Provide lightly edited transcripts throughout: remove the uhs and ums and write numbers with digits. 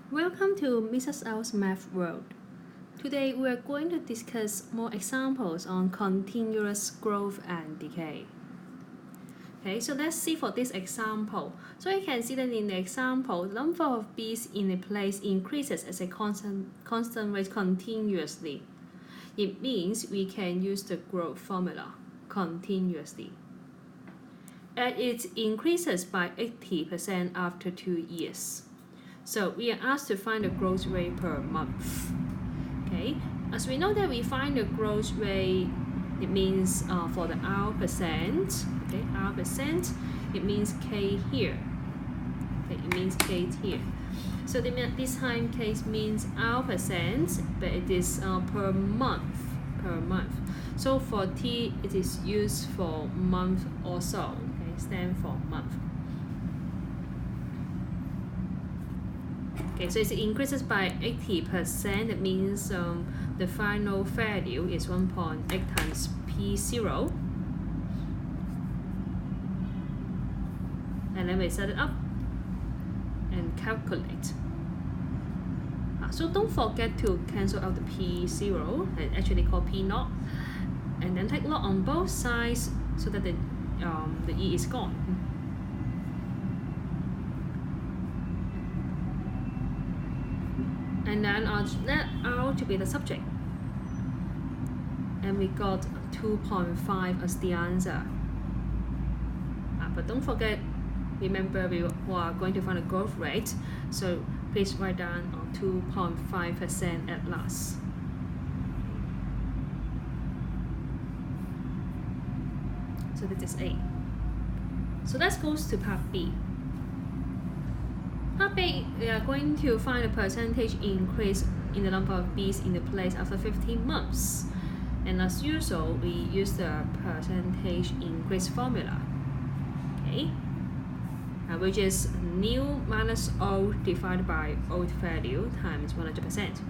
Welcome to Mrs. L's Math World. Today we are going to discuss more examples on continuous growth and decay. Okay, so let's see for this example. So you can see that in the example, the number of bees in a place increases as a constant rate continuously. It means we can use the growth formula continuously. And it increases by 80% after 2 years. So we are asked to find the growth rate per month. Okay, as we know that we find the growth rate, it means for the R percent, okay, R percent, it means K here. Okay, it means K here. So this time case means R percent, but it is per month. So for T, it is used for month also. Okay, stand for month. Okay, so it increases by 80%. That means the final value is 1.8 times P0. And then we set it up and calculate. So don't forget to cancel out the P0 and actually call P0. And then take log on both sides so that the E is gone. And then let R to be the subject. And we got 2.5 as the answer. But don't forget, remember we are going to find a growth rate. So please write down 2.5% at last. So this is A. So let's go to part B. Part B, we are going to find a percentage increase in the number of bees in the place after 15 months. And as usual, we use the percentage increase formula, okay? Which is new minus old divided by old value times 100%.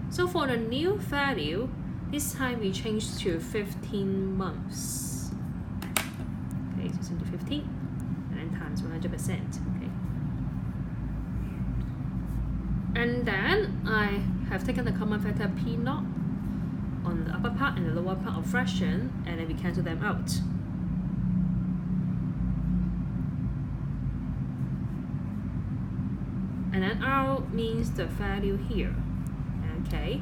So for the new value, this time we change to 15 months. Okay, so into 15 and then times 100%. Okay. And then I have taken the common factor P0 on the upper part and the lower part of fraction, and then we cancel them out. And then R means the value here. Okay,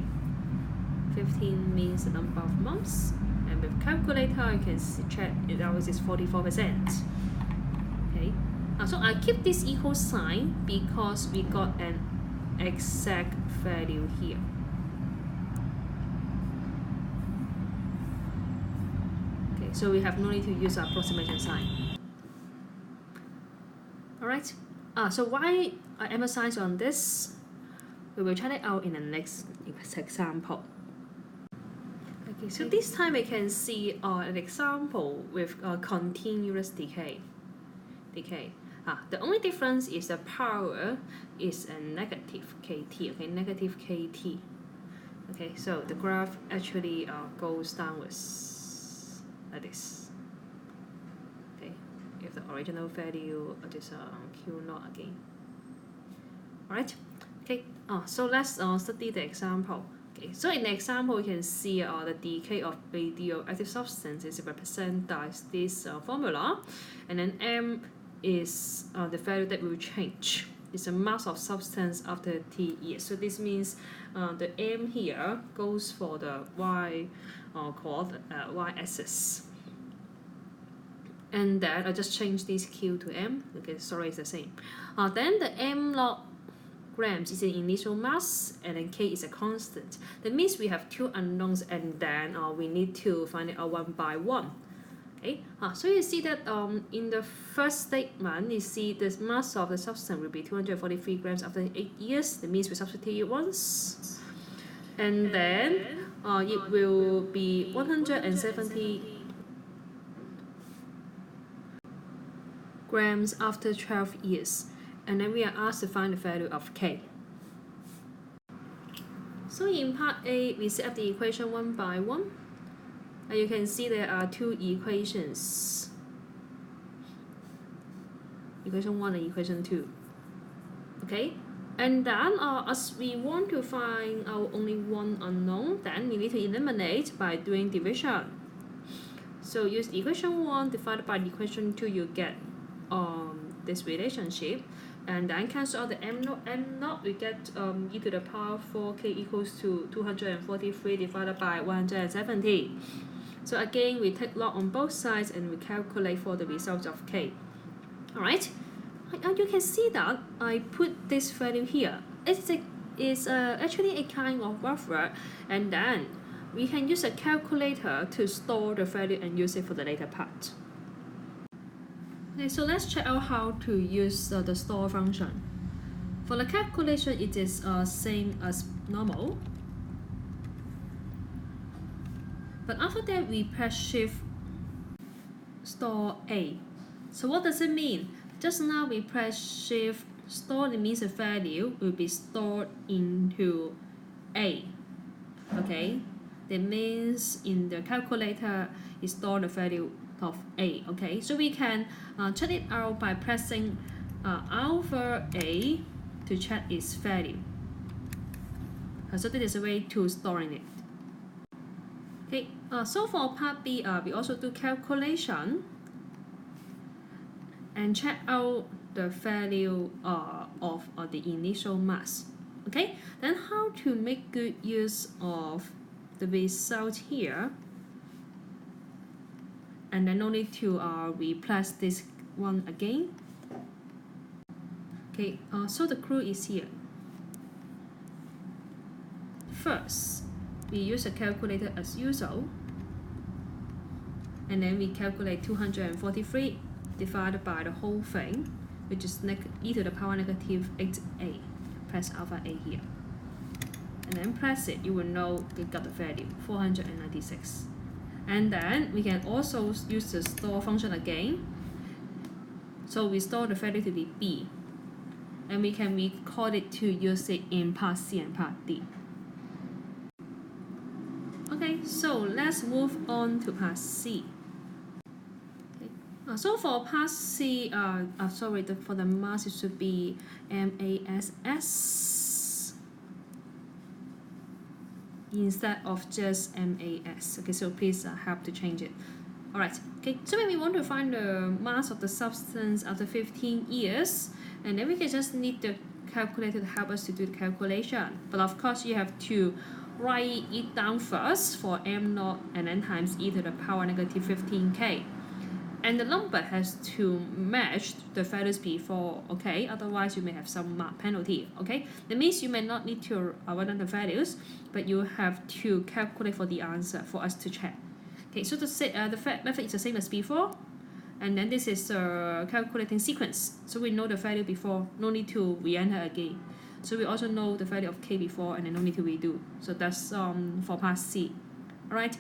15 means the number of months, and with calculator you can check it out is 44%. Okay, so I keep this equal sign because we got an exact value here. Okay, so we have no need to use approximation sign. Alright, so why I emphasize on this? We will try it out in the next example. Okay, so this time we can see an example with continuous decay. The only difference is the power is a negative KT, okay, negative KT. Okay, so the graph actually goes downwards like this. Okay, if the original value is Q0 again. Alright. Okay, so let's study the example. Okay, so in the example, you can see the decay of radioactive substance is represented by this formula, and then M is the value that will change. It's a mass of substance after T years. So this means the M here goes for the Y called Y-axis. And then I just change this Q to M. Okay, sorry, it's the same. Then the M log grams is an initial mass, and then K is a constant. That means we have two unknowns, and then we need to find it out one by one. Okay, so you see that in the first statement, you see the mass of the substance will be 243 grams after 8 years. That means we substitute it once, and then it will be 170 grams after 12 years. And then we are asked to find the value of K. So in part A, we set up the equation one by one. And you can see there are two equations. equation 1 and equation 2. Okay, and then as we want to find our only one unknown, then we need to eliminate by doing division. So use equation 1 divided by equation 2, you get this relationship, and then cancel out the m naught, we get e to the power 4k equals to 243 divided by 170. So again, we take log on both sides and we calculate for the result of k. Alright, you can see that I put this value here. It's actually a kind of buffer, and then we can use a calculator to store the value and use it for the later part. Okay, so let's check out how to use the store function. For the calculation, it is same as normal. But after that, we press Shift Store A. So what does it mean? Just now we press Shift Store, it means the value will be stored into A. Okay, that means in the calculator it store the value of A. Okay, so we can check it out by pressing alpha A to check its value. So this is a way to storing it. Okay, so for part B, we also do calculation and check out the value of the initial mass. Okay, then how to make good use of the result here, and then no need to replace this one again. Okay, so the clue is here. First, we use a calculator as usual, and then we calculate 243 divided by the whole thing, which is e to the power negative 8a. Press alpha A here, and then press it, you will know you got the value 496. And then we can also use the store function again. So we store the value to be b, and we can record it to use it in part C and part D. Okay, so let's move on to part C. Okay. So for part C, for the mass it should be MASS instead of just MAS. Okay, so please help to change it. Alright, okay, so when we want to find the mass of the substance after 15 years, and then we can just need the calculator to help us to do the calculation. But of course, you have to write it down first for m naught and then times e to the power negative 15k. And the number has to match the values before, okay? Otherwise, you may have some mark penalty, okay? That means you may not need to write down the values, but you have to calculate for the answer for us to check. Okay, so the method is the same as before, and then this is the calculating sequence. So we know the value before, no need to re-enter again. So we also know the value of k before, and then no need to redo. So that's for part C. Alright.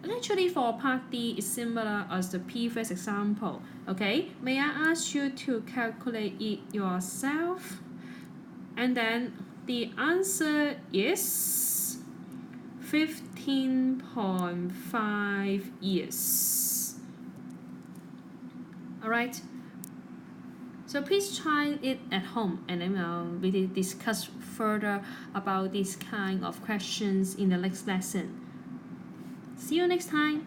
Actually, for part D, it's similar as the previous example. Okay, may I ask you to calculate it yourself? And then the answer is 15.5 years. Alright. So please try it at home, and then we'll discuss further about this kind of questions in the next lesson. See you next time.